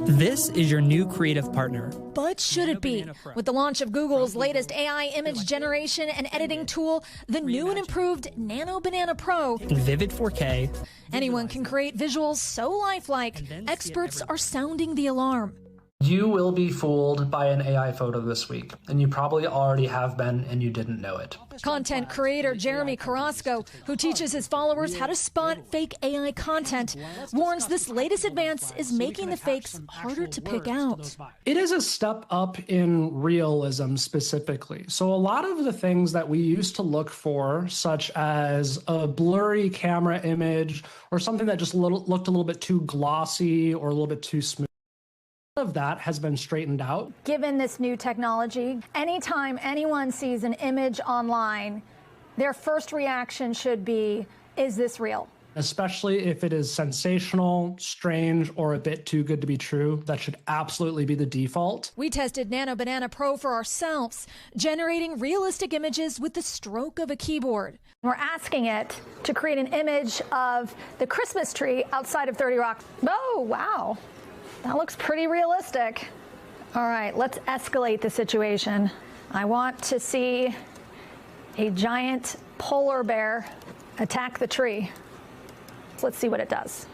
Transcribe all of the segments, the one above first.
This is your new creative partner. But should it be? With the launch of Google's latest AI image generation and editing tool, the new and improved Nano Banana Pro, In vivid 4K, anyone can create visuals so lifelike, experts are sounding the alarm. You will be fooled by an AI photo this week, and you probably already have been and you didn't know it. Content creator Jeremy Carrasco, who teaches his followers how to spot fake AI content, warns this latest advance is making the fakes harder to pick out. It is a step up in realism specifically. So a lot of the things that we used to look for, such as a blurry camera image or something that just looked a little bit too glossy or a little bit too smooth, of that has been straightened out. Given this new technology, anytime anyone sees an image online, their first reaction should be, is this real? Especially if it is sensational, strange, or a bit too good to be true. That should absolutely be the default. We tested Nano Banana Pro for ourselves, generating realistic images with the stroke of a keyboard. We're asking it to create an image of the Christmas tree outside of 30 Rock. Oh, wow. That looks pretty realistic. All right, let's escalate the situation. I want to see a giant polar bear attack the tree. Let's see what it does.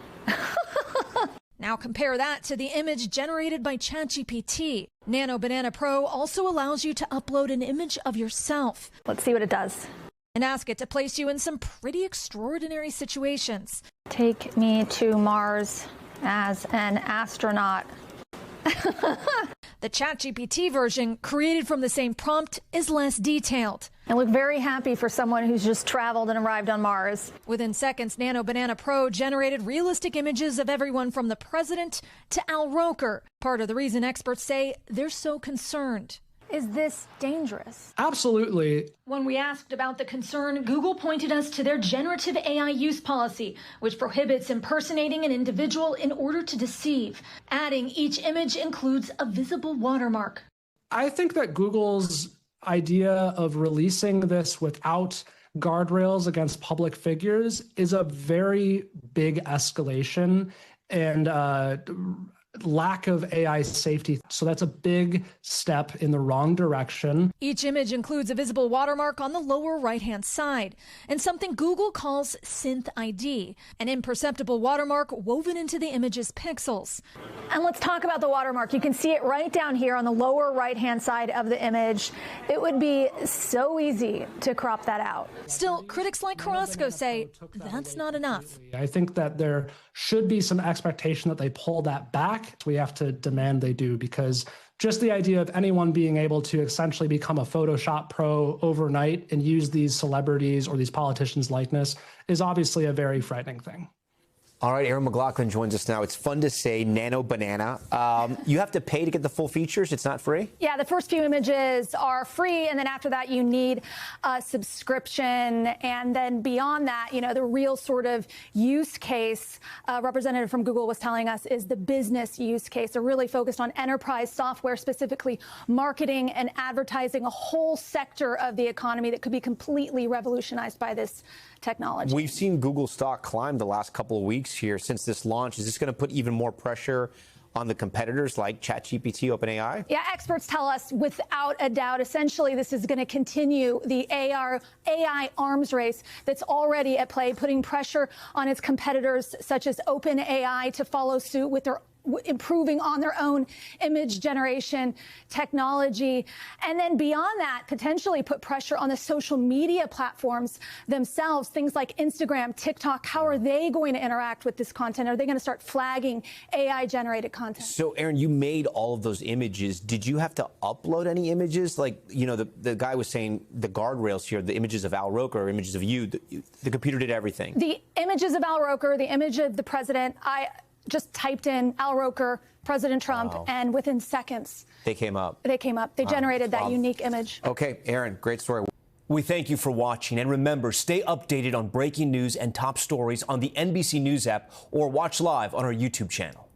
Now compare that to the image generated by ChatGPT. Nano Banana Pro also allows you to upload an image of yourself. Let's see what it does. And ask it to place you in some pretty extraordinary situations. Take me to Mars as an astronaut. The ChatGPT version, created from the same prompt, is less detailed. I look very happy for someone who's just traveled and arrived on Mars. Within seconds, Nano Banana Pro generated realistic images of everyone from the president to Al Roker. Part of the reason experts say they're so concerned. Is this dangerous? Absolutely. When we asked about the concern, Google pointed us to their generative AI use policy, which prohibits impersonating an individual in order to deceive, adding each image includes a visible watermark. I think that Google's idea of releasing this without guardrails against public figures is a very big escalation and lack of AI safety. So that's a big step in the wrong direction. Each image includes a visible watermark on the lower right-hand side and something Google calls Synth ID, an imperceptible watermark woven into the image's pixels. And let's talk about the watermark. You can see it right down here on the lower right-hand side of the image. It would be so easy to crop that out. Still, critics like Carrasco say that's not enough. I think that there should be some expectation that they pull that back. We have to demand they do, because just the idea of anyone being able to essentially become a Photoshop pro overnight and use these celebrities or these politicians' likeness is obviously a very frightening thing. All right, Erin McLaughlin joins us now. It's fun to say Nano Banana. You have to pay to get the full features. It's not free? Yeah, the first few images are free, and then after that you need a subscription. And then beyond that, you know, the real sort of use case representative from Google was telling us is the business use case. They're really focused on enterprise software, specifically marketing and advertising, a whole sector of the economy that could be completely revolutionized by this technology. We've seen Google stock climb the last couple of weeks here since this launch. Is this going to put even more pressure on the competitors like ChatGPT, OpenAI? Yeah, experts tell us without a doubt, essentially, this is going to continue the AI arms race that's already at play, putting pressure on its competitors such as OpenAI to follow suit with their improving on their own image generation technology. And then beyond that, potentially put pressure on the social media platforms themselves, things like Instagram, TikTok. How are they going to interact with this content? Are they going to start flagging AI-generated content? So, Erin, you made all of those images. Did you have to upload any images? Like, you know, the guy was saying the guardrails here, the images of Al Roker, or images of you, the computer did everything. The images of Al Roker, the image of the president, I just typed in Al Roker, President Trump, and within seconds, they came up. They came up. They generated that unique image. Okay, Erin, great story. We thank you for watching. And remember, stay updated on breaking news and top stories on the NBC News app or watch live on our YouTube channel.